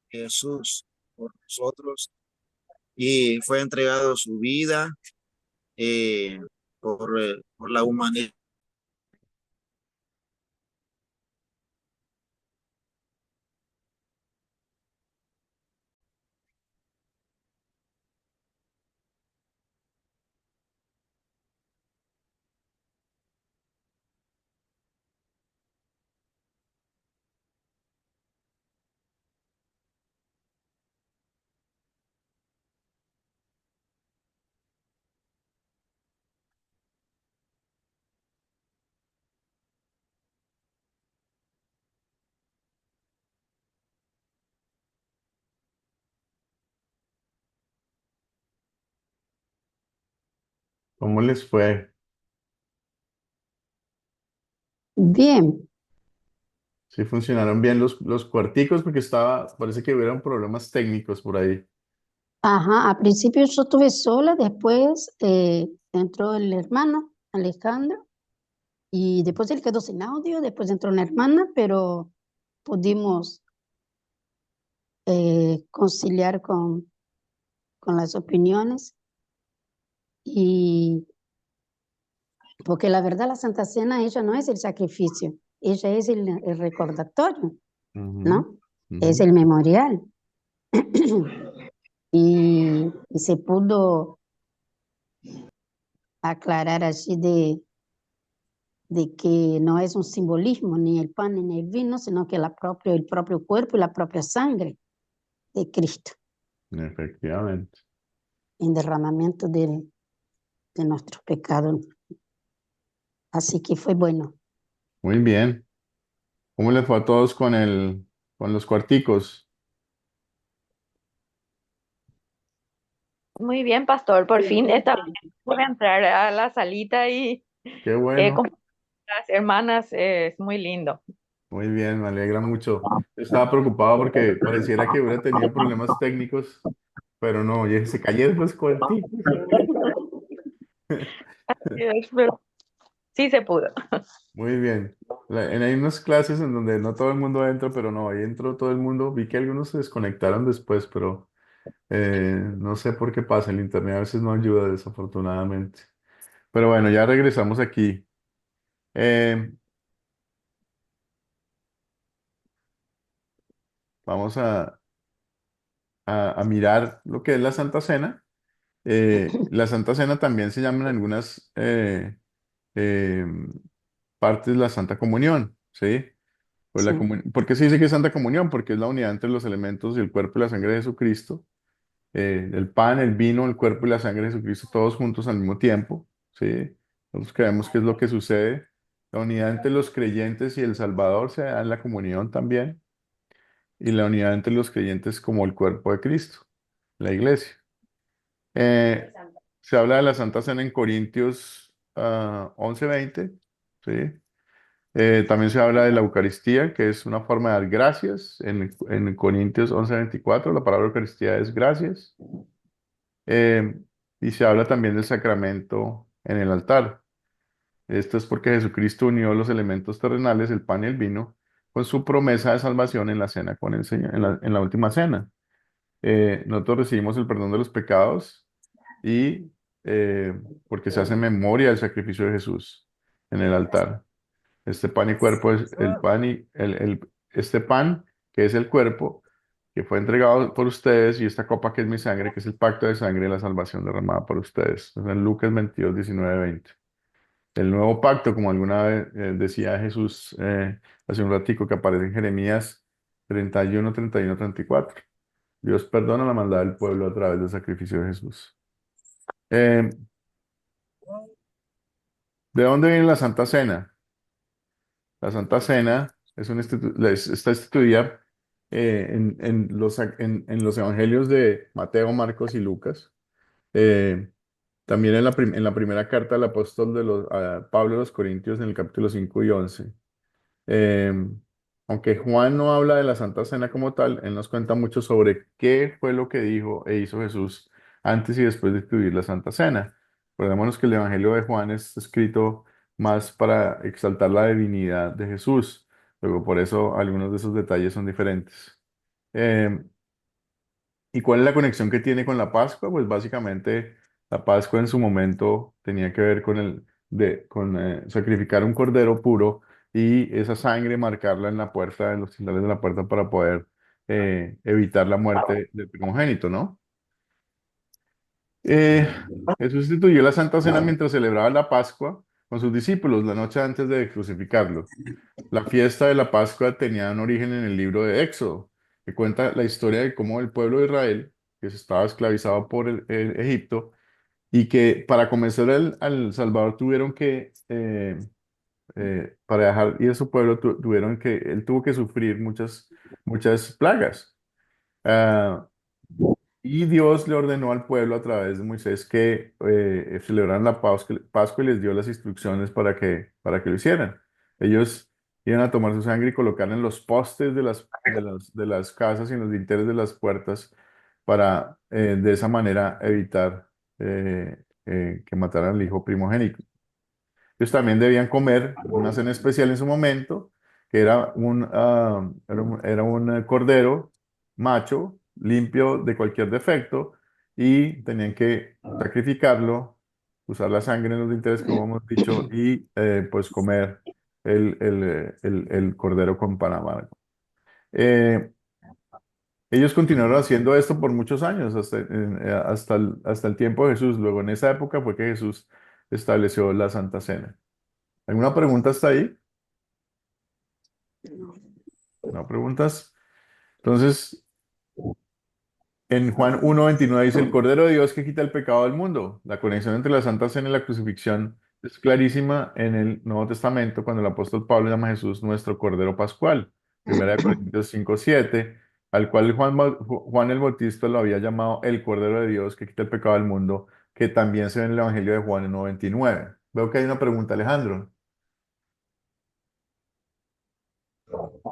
Jesús por nosotros y fue entregado su vida eh, por la humanidad. ¿Cómo les fue? Bien, Sí funcionaron bien los cuarticos porque parece que hubieron problemas técnicos por ahí. ajá, al principio yo estuve sola, después entró el hermano Alejandro y después él quedó sin audio, después entró la hermana, pero pudimos conciliar con las opiniones y porque la verdad la Santa Cena ella no es el sacrificio, ella es el recordatorio, Ujú, ¿no? Es ujú. el memorial. Y se pudo aclarar allí de que no es un simbolismo ni el pan ni el vino, sino que el propio cuerpo y la propia sangre de Cristo, Efectivamente. en derramamiento de nuestros pecados. Así que fue bueno. Muy bien. ¿Cómo les fue a todos con los cuarticos? Muy bien, pastor. Por fin esta vez pude entrar a la salita y Qué bueno. con las hermanas es muy lindo. Muy bien, me alegra mucho. Estaba preocupado porque pareciera que hubiera tenido problemas técnicos, pero no, oye, se cayeron los cuarticos, hombre. Pero sí se pudo. Muy bien. Hay unas clases en donde no todo el mundo entra, pero no, ahí entró todo el mundo. Vi que algunos se desconectaron después, pero no sé por qué pasa. El internet a veces no ayuda, desafortunadamente. Pero bueno, ya regresamos aquí. Eh, vamos a mirar lo que es la Santa Cena. La Santa Cena también se llama en algunas eh, partes la Santa Comunión, ¿sí? Pues Sí, ¿por qué se dice que es Santa Comunión? Porque es la unidad entre los elementos y el cuerpo y la sangre de Jesucristo. El pan, el vino, el cuerpo y la sangre de Jesucristo, todos juntos al mismo tiempo, ¿sí? Nosotros creemos que es lo que sucede. La unidad entre los creyentes y el Salvador se da en la comunión también, y la unidad entre los creyentes como el cuerpo de Cristo, la iglesia. Eh, Se habla de la Santa Cena en Corintios 11:20, ¿sí? También se habla de la Eucaristía, que es una forma de dar gracias. En Corintios 11:24, la palabra Eucaristía es gracias. Eh, y se habla también del sacramento en el altar. Esto es porque Jesucristo unió los elementos terrenales, el pan y el vino, con su promesa de salvación en la cena con el Señor, en la última cena. Nosotros recibimos el perdón de los pecados y porque se hace memoria del sacrificio de Jesús en el altar. Este pan y cuerpo es el pan este pan que es el cuerpo que fue entregado por ustedes, y esta copa que es mi sangre, que es el pacto de sangre y la salvación derramada por ustedes. Es en Lucas 22, 19, 20. El nuevo pacto, como alguna vez decía Jesús hace un ratico, que aparece en Jeremías 31, 31, 34. Dios perdona la maldad del pueblo a través del sacrificio de Jesús. Eh, ¿De dónde viene la Santa Cena? La Santa Cena está instituida en los evangelios de Mateo, Marcos y Lucas. Eh, También en la primera carta del apóstol a Pablo a los Corintios, en el capítulo 5 y 11. Eh, Aunque Juan no habla de la Santa Cena como tal, él nos cuenta mucho sobre qué fue lo que dijo e hizo Jesús antes y después de instituir la Santa Cena. Recordémonos que el Evangelio de Juan es escrito más para exaltar la divinidad de Jesús. Luego, por eso algunos de esos detalles son diferentes. Eh, ¿Y cuál es la conexión que tiene con la Pascua? Pues básicamente la Pascua en su momento tenía que ver con sacrificar un cordero puro y esa sangre marcarla en la puerta, en los lindales de la puerta, para poder evitar la muerte del primogénito, ¿no? Eh, Jesús instituyó la Santa Cena mientras celebraba la Pascua con sus discípulos la noche antes de crucificarlo. La fiesta de la Pascua tenía un origen en el libro de Éxodo, que cuenta la historia de cómo el pueblo de Israel, que se estaba esclavizado por el Egipto, y que para convencer al Salvador tuvieron que, para dejar ir a su pueblo, él tuvo que sufrir muchas plagas. Ah, y Dios le ordenó al pueblo a través de Moisés que celebraran la Pascua, y les dio las instrucciones para que lo hicieran. Ellos iban a tomar su sangre y colocarla en los postes de las casas y en los dinteles de las puertas para de esa manera evitar que mataran al hijo primogénito. Ellos también debían comer una cena especial en su momento, que era un cordero macho, limpio de cualquier defecto, y tenían que sacrificarlo, usar la sangre en los dinteles, como hemos dicho, y pues comer el cordero con pan amargo. Eh, Ellos continuaron haciendo esto por muchos años, hasta el tiempo de Jesús. Luego, en esa época fue que Jesús estableció la Santa Cena. ¿Alguna pregunta hasta ahí? ¿No preguntas? Entonces, En Juan 1:29 dice, el Cordero de Dios que quita el pecado del mundo. La conexión entre la Santa Cena y la crucifixión es clarísima en el Nuevo Testamento cuando el apóstol Pablo llama a Jesús nuestro Cordero Pascual. 1 Corintios 5:7, al cual Juan el Bautista lo había llamado el Cordero de Dios que quita el pecado del mundo, que también se ve en el Evangelio de Juan en 1:29. Veo que hay una pregunta, Alejandro.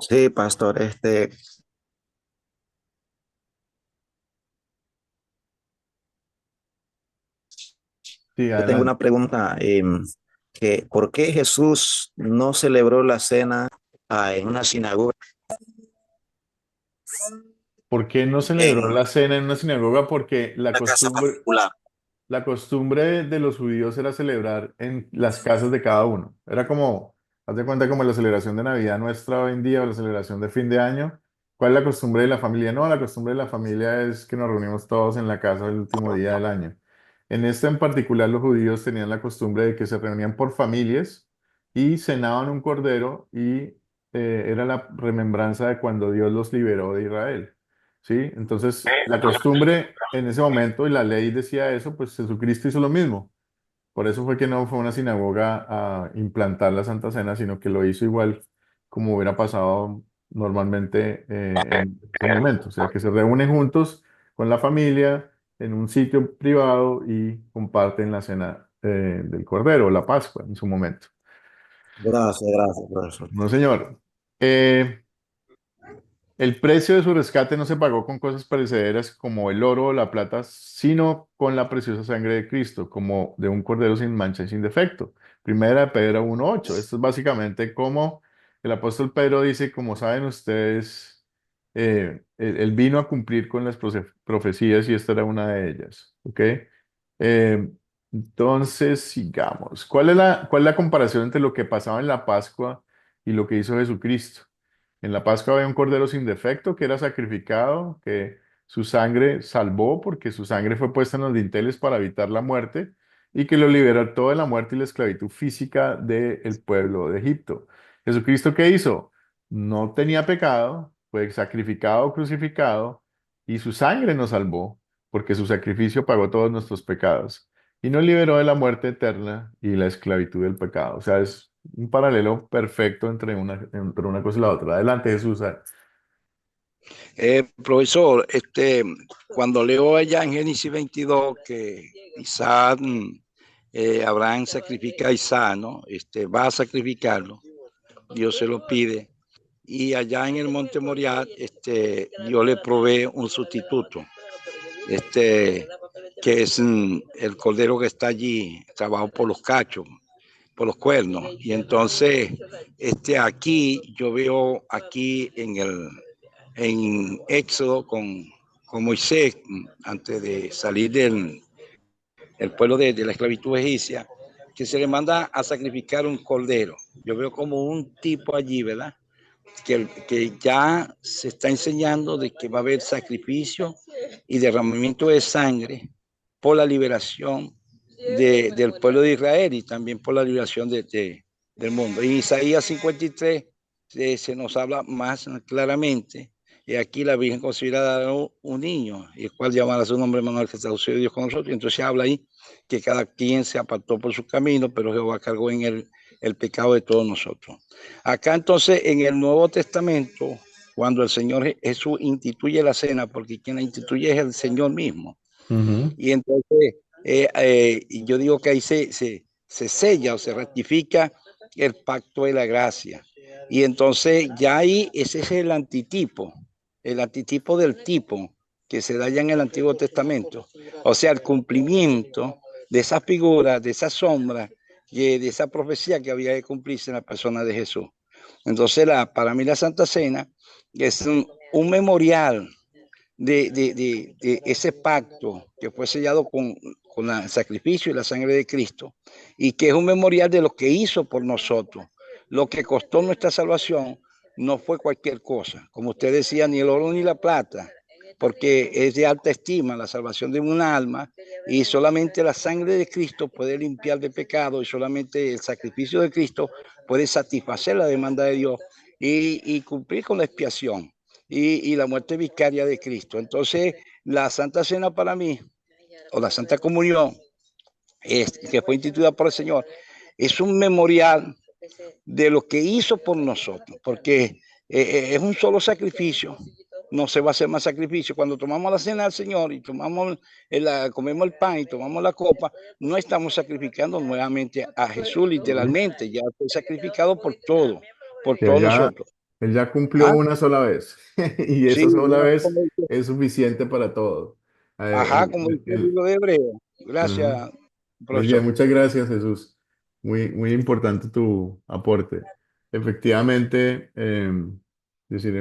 Sí, pastor, Sí, yo tengo adelante. una pregunta, que ¿por qué Jesús no celebró la cena en una sinagoga? ¿Por qué no celebró En la cena en una sinagoga? Porque la una casa costumbre, particular. La costumbre de los judíos era celebrar en las casas de cada uno. Era como, haz de cuenta como la celebración de Navidad nuestra hoy en día o la celebración de fin de año. ¿Cuál es la costumbre de la familia? No, la costumbre de la familia es que nos reunimos todos en la casa el último día del año. En este en particular, los judíos tenían la costumbre de que se reunían por familias y cenaban un cordero y era la remembranza de cuando Dios los liberó de Israel. ¿Sí? Entonces, la costumbre en ese momento y la ley decía eso, pues Jesucristo hizo lo mismo. Por eso fue que no fue a una sinagoga a implantar la Santa Cena, sino que lo hizo igual como hubiera pasado normalmente en ese momento. O sea, que se reúnen juntos con la familia en un sitio privado y comparten la cena del Cordero, la Pascua en su momento. Gracias, profesor. No, señor. Eh, El precio de su rescate no se pagó con cosas perecederas como el oro o la plata, sino con la preciosa sangre de Cristo, como de un cordero sin mancha y sin defecto. Primera de Pedro 1:8. Esto es básicamente como el apóstol Pedro dice, como saben ustedes, él vino a cumplir con las profecías y esta era una de ellas. ¿Ok? Entonces, sigamos. ¿Cuál es la comparación entre lo que pasaba en la Pascua y lo que hizo Jesucristo? En la Pascua había un cordero sin defecto que era sacrificado, que su sangre salvó porque su sangre fue puesta en los dinteles para evitar la muerte y que lo libertó de la muerte y la esclavitud física del pueblo de Egipto. ¿Jesucristo qué hizo? No tenía pecado, fue sacrificado, crucificado y su sangre nos salvó porque su sacrificio pagó todos nuestros pecados y nos liberó de la muerte eterna y la esclavitud del pecado. O sea, es un paralelo perfecto entre una cosa y la otra. Adelante, Jesús. Profesor, cuando leo allá en Génesis 22 que Isaac, Abraham sacrifica a Isaac, ¿no? Va a sacrificarlo, Dios se lo pide. Y allá en el monte Moriah, Dios le provee un sustituto, que es el cordero que está allí, trabajado por los cachos, por los cuernos. Y entonces, aquí, yo veo aquí en Éxodo con Moisés, antes de salir del el pueblo de la esclavitud egipcia, que se le manda a sacrificar un cordero. Yo veo como un tipo allí, ¿verdad? Que ya se está enseñando de que va a haber sacrificio y derramamiento de sangre por la liberación del pueblo de Israel y también por la liberación del mundo. En Isaías 53 se nos habla más claramente. Y aquí la Virgen considera un niño, y el cual llamará su nombre Manuel, que traducido de Dios con nosotros. Y entonces habla ahí que cada quien se apartó por su camino, pero Jehová cargó en el pecado de todos nosotros. Acá entonces en el Nuevo Testamento, cuando el Señor Jesús instituye la cena, porque quien la instituye es el Señor mismo. Ujú. Y entonces yo digo que ahí se sella o se ratifica el pacto de la gracia. Y entonces ya ahí ese es el antitipo del tipo que se da ya en el Antiguo Testamento. O sea, el cumplimiento de esa figura, de esa sombra, de esa profecía que había que cumplirse en la persona de Jesús. Entonces, para mí la Santa Cena es un memorial de ese pacto que fue sellado con el sacrificio y la sangre de Cristo, y que es un memorial de lo que hizo por nosotros. Lo que costó nuestra salvación no fue cualquier cosa, como usted decía, ni el oro ni la plata, porque es de alta estima la salvación de un alma, y solamente la sangre de Cristo puede limpiar de pecado, y solamente el sacrificio de Cristo puede satisfacer la demanda de Dios y cumplir con la expiación y la muerte vicaria de Cristo. Entonces, la Santa Cena para mí, o la Santa Comunión, que fue instituida por el Señor, es un memorial de lo que hizo por nosotros, porque es un solo sacrificio, no se va a hacer más sacrificio. Cuando tomamos la cena del Señor y comemos el pan y tomamos la copa, no estamos sacrificando nuevamente a Jesús literalmente, ya fue sacrificado por Que todos nosotros. él ya cumplió ¿Ah? una sola vez y Sí, esa sola como vez dice, es suficiente para todo. ajá, como dice el libro de Hebreo. Ajá. Gracias, Muy bien, profesor. muchas gracias, Jesús. Muy importante tu aporte. Efectivamente, decir,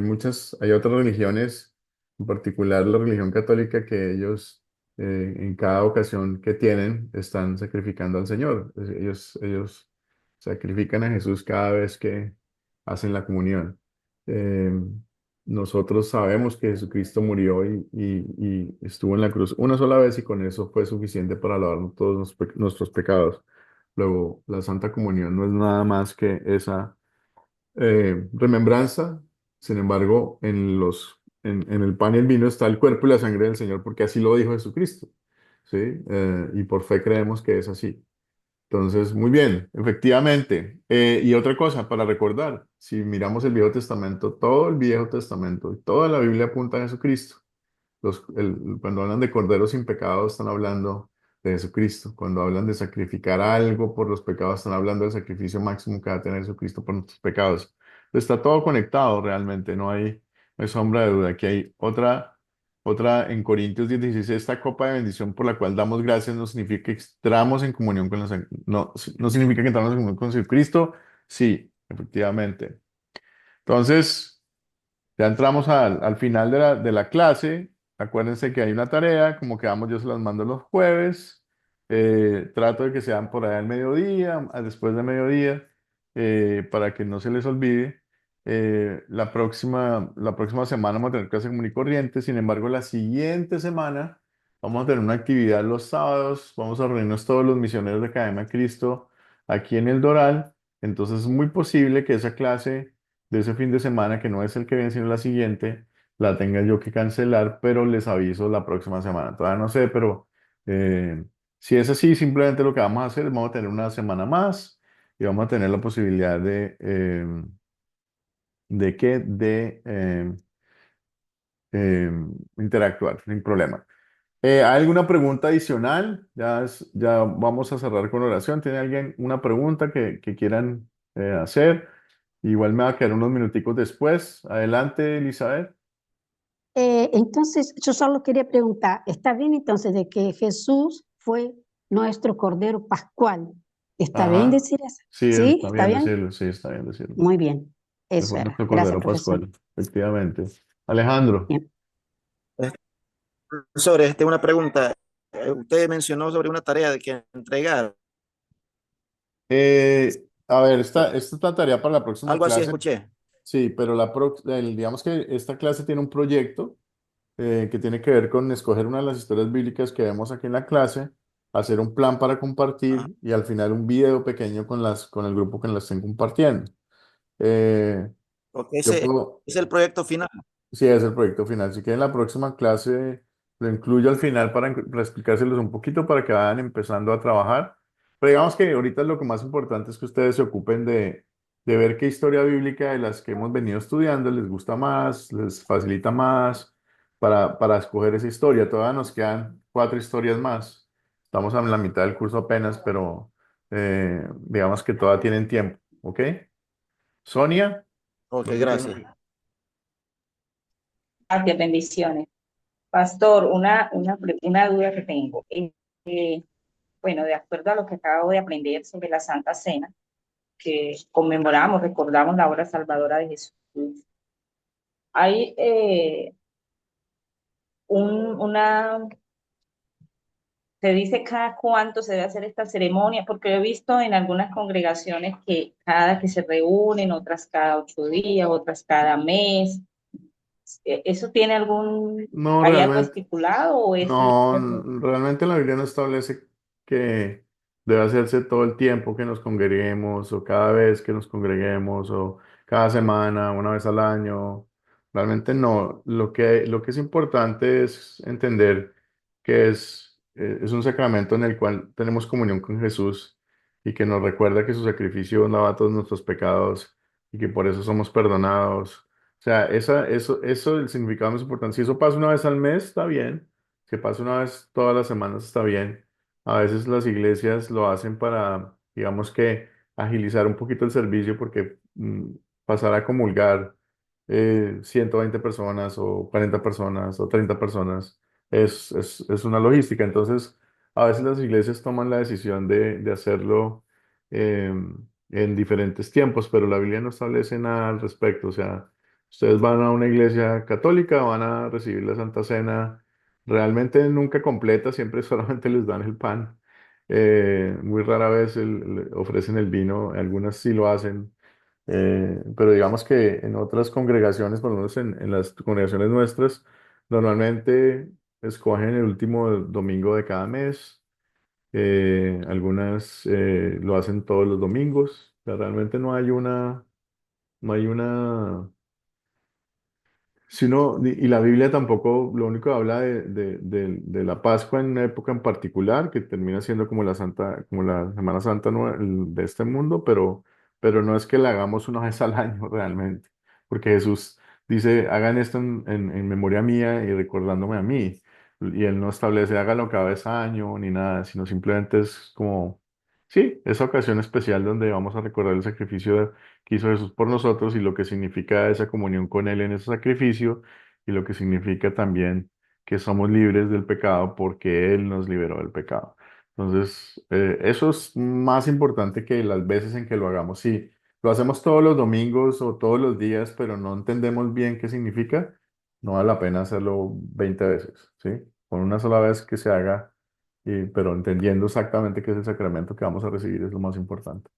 hay otras religiones, en particular la religión católica, que ellos en cada ocasión que tienen están sacrificando al Señor. Ellos sacrifican a Jesús cada vez que hacen la comunión. Eh, Nosotros sabemos que Jesucristo murió y estuvo en la cruz una sola vez y con eso fue suficiente para lavar todos nuestros pecados. Luego, la Santa Comunión no es nada más que esa remembranza. Sin embargo, en el pan y el vino está el cuerpo y la sangre del Señor, porque así lo dijo Jesucristo, ¿sí? Y por fe creemos que es así. Entonces, muy bien, efectivamente. Y otra cosa para recordar, si miramos el Viejo Testamento, todo el Viejo Testamento y toda la Biblia apunta a Jesucristo. Cuando hablan de Cordero sin pecado, están hablando de Jesucristo. Cuando hablan de sacrificar algo por los pecados, están hablando del sacrificio máximo que va a tener Jesucristo por nuestros pecados. Está todo conectado realmente, no hay sombra de duda. Aquí hay otra en Corintios 10:16, esta copa de bendición por la cual damos gracias no significa que entramos en comunión con no significa que entramos en comunión con Jesucristo. Sí, efectivamente. Entonces, ya entramos al final de la clase. Acuérdense que hay una tarea, como quedamos, yo se las mando los jueves. Trato de que sean por ahí al mediodía, después de mediodía, para que no se les olvide. La próxima semana vamos a tener clase común y corriente. Sin embargo, la siguiente semana vamos a tener una actividad los sábados. Vamos a reunirnos todos los misioneros de Academia Cristo aquí en el Doral. Entonces es muy posible que esa clase de ese fin de semana, que no es el que viene, sino la siguiente, la tenga yo que cancelar, pero les aviso la próxima semana. Todavía no sé, pero si es así, simplemente lo que vamos a hacer es vamos a tener una semana más y vamos a tener la posibilidad de interactuar sin problema. ¿Hay alguna pregunta adicional? Ya vamos a cerrar con oración. ¿Tiene alguien una pregunta que quieran hacer? Igual me va a quedar unos minuticos después. Adelante, Elizabeth. Entonces, yo solo quería preguntar, ¿está bien entonces de que Jesús fue nuestro Cordero Pascual? ¿Está bien Ajá. decir eso? Sí, ¿Sí? está ¿Está bien bien? decirlo. Sí, está bien decirlo. Muy bien. Él Eso fue era. nuestro Gracias, Cordero profesor. Pascual, efectivamente. Alejandro. Bien. Profesor, una pregunta. Usted mencionó sobre una tarea de que entregar. A ver, esta es la tarea para la próxima Algo así clase. escuché. Sí, pero digamos que esta clase tiene un proyecto que tiene que ver con escoger una de las historias bíblicas que vemos aquí en la clase, hacer un plan para Ajá. compartir y al final un video pequeño con el grupo que la estén compartiendo. Eh, Porque yo ese puedo, es el proyecto final. Sí, es el proyecto final. Así que en la próxima clase lo incluyo al final para explicárselos un poquito para que vayan empezando a trabajar. Pero digamos que ahorita lo que más importante es que ustedes se ocupen de ver qué historia bíblica de las que hemos venido estudiando les gusta más, les facilita más para escoger esa historia. Todavía nos quedan 4 historias más. Estamos en la mitad del curso apenas, pero digamos que todavía tienen tiempo. ¿Ok? Sonia, Ok, no sé si gracias. tiene- Gracias, bendiciones. Pastor, una duda que tengo. Eh, bueno, de acuerdo a lo que acabo de aprender sobre la Santa Cena, que conmemoramos, recordamos la obra salvadora de Jesús, hay una, se dice cada cuánto se debe hacer esta ceremonia, porque he visto en algunas congregaciones que cada que se reúnen, otras cada 8 días, otras cada mes. ¿Eso tiene No, hay algo realmente. estipulado o es No, libre? realmente la Biblia no establece que debe hacerse todo el tiempo que nos congreguemos o cada vez que nos congreguemos o cada semana, una vez al año realmente no. Lo que es importante es entender que es un sacramento en el cual tenemos comunión con Jesús y que nos recuerda que su sacrificio lava todos nuestros pecados y que por eso somos perdonados. O sea, eso, el significado más importante. Si eso pasa una vez al mes, está bien. Si pasa una vez todas las semanas, está bien. A veces las iglesias lo hacen para, digamos que, agilizar un poquito el servicio porque pasar a comulgar 120 personas o 40 personas o 30 personas es una logística. Entonces, a veces las iglesias toman la decisión de hacerlo eh, en diferentes tiempos, pero la Biblia no establece nada al respecto. O sea, ustedes van a una iglesia católica, van a recibir la Santa Cena, realmente nunca completa, siempre solamente les dan el pan. Muy rara vez ofrecen el vino, algunas sí lo hacen, pero digamos que en otras congregaciones, por lo menos en las congregaciones nuestras, normalmente escogen el último domingo de cada mes. Algunas lo hacen todos los domingos. O sea, realmente no hay una si uno, y la Biblia tampoco, lo único que habla de la Pascua en una época en particular, que termina siendo como la Santa, como la Semana Santa de este mundo, pero no es que la hagamos una vez al año realmente, porque Jesús dice, hagan esto en memoria mía y recordándome a mí, y Él no establece, háganlo cada vez año ni nada, sino simplemente es como, sí, esa ocasión especial donde vamos a recordar el sacrificio que hizo Jesús por nosotros y lo que significa esa comunión con Él en ese sacrificio y lo que significa también que somos libres del pecado porque Él nos liberó del pecado. Entonces, eso es más importante que las veces en que lo hagamos. Si lo hacemos todos los domingos o todos los días, pero no entendemos bien qué significa, no vale la pena hacerlo 20 veces, ¿sí? Con una sola vez que se haga, pero entendiendo exactamente qué es el sacramento que vamos a recibir es lo más importante.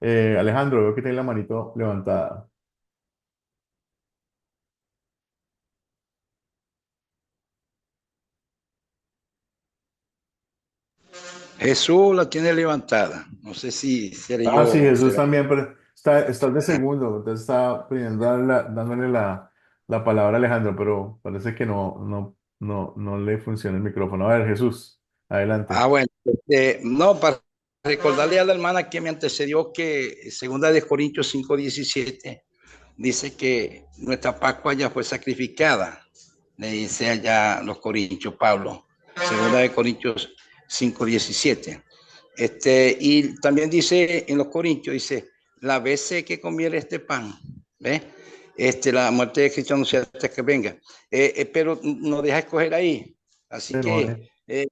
Alejandro, veo que tiene la manito levantada. Jesús la tiene levantada. No sé si seré Ah, sí, yo, Jesús será. también, pero estás de segundo, entonces está pidiendo dándole la palabra a Alejandro, pero parece que no le funciona el micrófono. A ver, Jesús, adelante. Bueno, no, para recordarle a la hermana que me antecedió que segunda de Corintios 5:17 dice que nuestra Pascua ya fue sacrificada, le dice allá los Corintios, Pablo, segunda de Corintios 5:17. Y también dice en los Corintios, dice, la vez que comiere este pan, ¿ves? La muerte de Cristo no sea hasta que venga. Pero no deja escoger ahí. Así Sí, no, que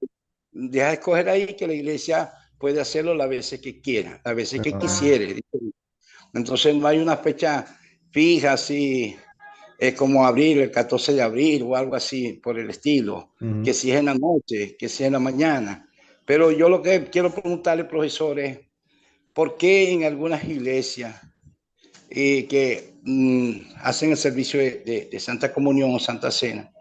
deja escoger ahí que la iglesia puede hacerlo las veces que quiera, las veces que no, quisiere. Entonces no hay una fecha fija así, es como abril, el 14 de abril o algo así por el estilo, que ujú. si es en la noche, que si es en la mañana. Pero yo lo que quiero preguntarle, profesor, es por qué en algunas iglesias que hacen el servicio de Santa Comunión o Santa Cena,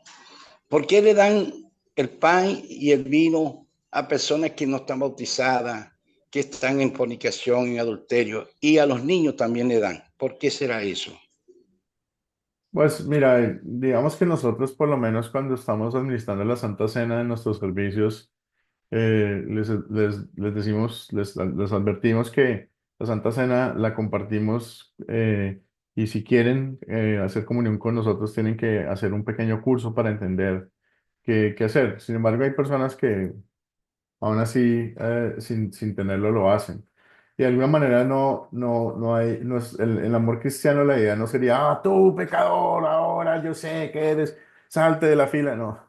¿por qué le dan el pan y el vino a personas que no están bautizadas, que están en fornicación, en adulterio, y a los niños también le dan? ¿Por qué será eso? Pues mira, digamos que nosotros por lo menos cuando estamos administrando la Santa Cena en nuestros servicios, les decimos, les advertimos que la Santa Cena la compartimos y si quieren hacer comunión con nosotros tienen que hacer un pequeño curso para entender qué hacer. Sin embargo, hay personas que aún así sin tenerlo lo hacen. Y de alguna manera no hay, no es, el amor cristiano, la idea no sería, ah, tú pecador, ahora yo sé que eres, salte de la fila, no.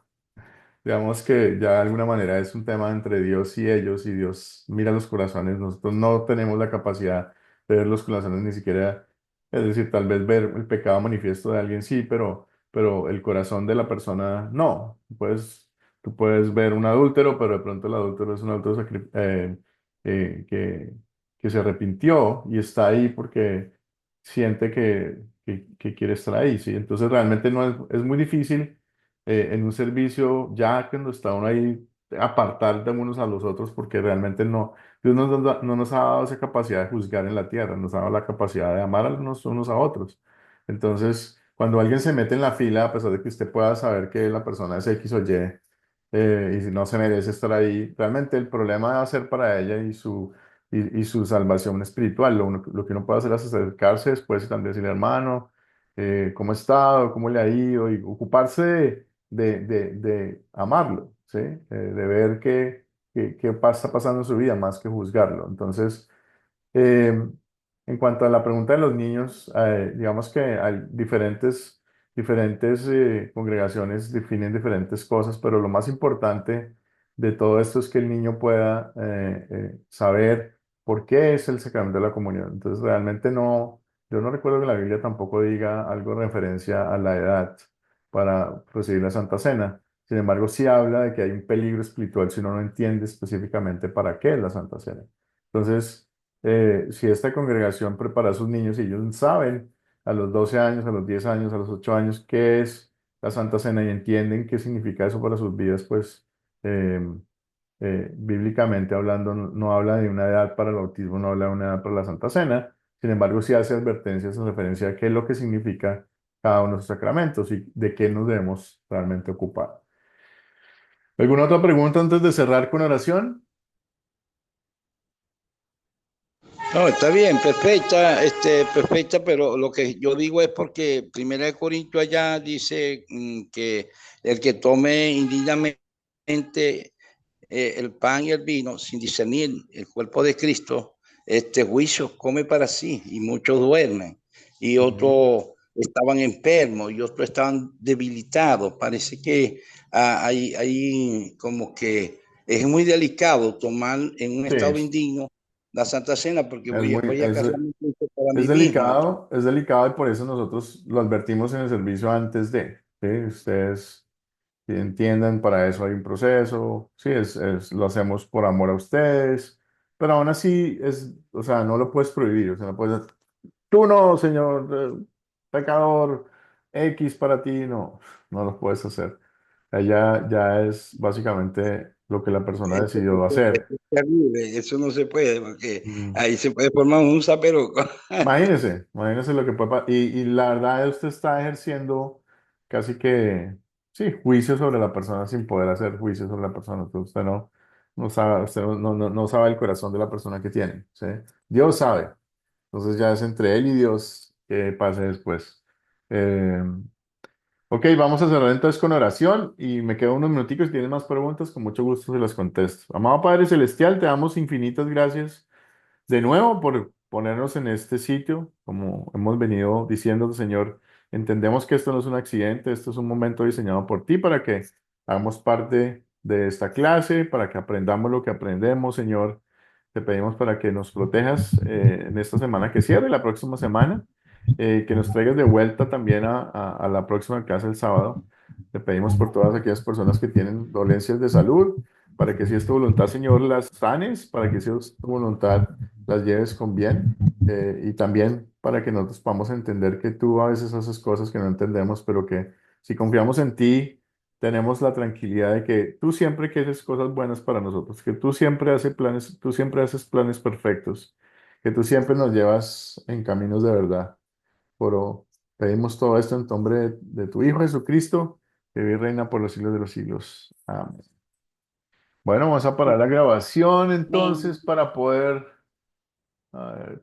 Digamos que ya de alguna manera es un tema entre Dios y ellos y Dios mira los corazones. Nosotros no tenemos la capacidad de ver los corazones ni siquiera, es decir, tal vez ver el pecado manifiesto de alguien sí, pero el corazón de la persona no. Pues tú puedes ver un adúltero, pero de pronto el adúltero es un adúltero que se arrepintió y está ahí porque siente que quiere estar ahí, ¿sí? Entonces realmente no es muy difícil en un servicio, ya cuando está uno ahí, apartar de unos a los otros, porque realmente Dios no nos ha dado esa capacidad de juzgar en la tierra, nos ha dado la capacidad de amar a unos a otros. Entonces, cuando alguien se mete en la fila, a pesar de que usted pueda saber que la persona es X o Y, y si no se merece estar ahí, realmente el problema va a ser para ella y su salvación espiritual. Lo que uno puede hacer es acercarse después y también decirle, hermano, ¿cómo ha estado? ¿Cómo le ha ido? Y ocuparse de amarlo, ¿sí? De ver qué está pasando en su vida, más que juzgarlo. Entonces, eh, en cuanto a la pregunta de los niños, digamos que hay diferentes congregaciones definen diferentes cosas, pero lo más importante de todo esto es que el niño pueda saber por qué es el sacramento de la comunión. Entonces, realmente no, yo no recuerdo que la Biblia tampoco diga algo en referencia a la edad para recibir la Santa Cena. Sin embargo, sí habla de que hay un peligro espiritual si uno no entiende específicamente para qué es la Santa Cena. Entonces, si esta congregación prepara a sus niños y ellos saben a los 12 años, a los 10 años, a los 8 años qué es la Santa Cena y entienden qué significa eso para sus vidas, pues eh, bíblicamente hablando no habla de una edad para el bautismo, no habla de una edad para la Santa Cena. Sin embargo, sí hace advertencias en referencia a qué es lo que significa cada uno de los sacramentos y de qué nos debemos realmente ocupar. ¿Alguna otra pregunta antes de cerrar con oración? No, está bien, perfecta, perfecta, pero lo que yo digo es porque Primera de Corintios allá dice que el que tome indignamente el pan y el vino sin discernir el cuerpo de Cristo, este juicio come para sí y muchos duermen y Ujú. otros estaban enfermos y otros estaban debilitados. Parece que hay como que es muy delicado tomar en un Sí, estado indigno la Santa Cena porque es muy, voy a es, casarme para mi vida. es delicado y por eso nosotros lo advertimos en el servicio antes de, ¿sí? Ustedes entiendan, para eso hay un proceso, sí, lo hacemos por amor a ustedes, pero aún así o sea, no lo puedes prohibir, o sea, no puedes, tú no, señor, pecador, X para ti, no, no lo puedes hacer. Ya es básicamente lo que la persona decidió hacer. Es terrible, eso no se puede porque Mm. ahí se puede formar un zaperoco. Imagínese lo que puede pasar. Y la verdad, usted está ejerciendo casi que, sí, juicio sobre la persona sin poder hacer juicio sobre la persona. Entonces, no sabe, usted no sabe el corazón de la persona que tiene, ¿sí? Dios sabe. Entonces ya es entre él y Dios que pase después. Eh, ok, vamos a cerrar entonces con oración y me quedo unos minuticos. Si tienes más preguntas, con mucho gusto se las contesto. Amado Padre Celestial, te damos infinitas gracias de nuevo por ponernos en este sitio, como hemos venido diciendo, Señor, entendemos que esto no es un accidente, esto es un momento diseñado por ti para que hagamos parte de esta clase, para que aprendamos lo que aprendemos, Señor. Te pedimos para que nos protejas en esta semana que cierre, la próxima semana, que nos traigas de vuelta también a la próxima clase el sábado. Te pedimos por todas aquellas personas que tienen dolencias de salud, para que si es tu voluntad, Señor, las sanes, para que si es tu voluntad, las lleves con bien, y también para que nosotros podamos entender que tú a veces haces cosas que no entendemos, pero que si confiamos en ti, tenemos la tranquilidad de que tú siempre quieres cosas buenas para nosotros, que tú siempre haces planes perfectos, que tú siempre nos llevas en caminos de verdad. Pero pedimos todo esto en nombre de tu Hijo Jesucristo, que vive y reina por los siglos de los siglos. Amén. Bueno, vamos a parar la grabación Amén. entonces para poder... A ver,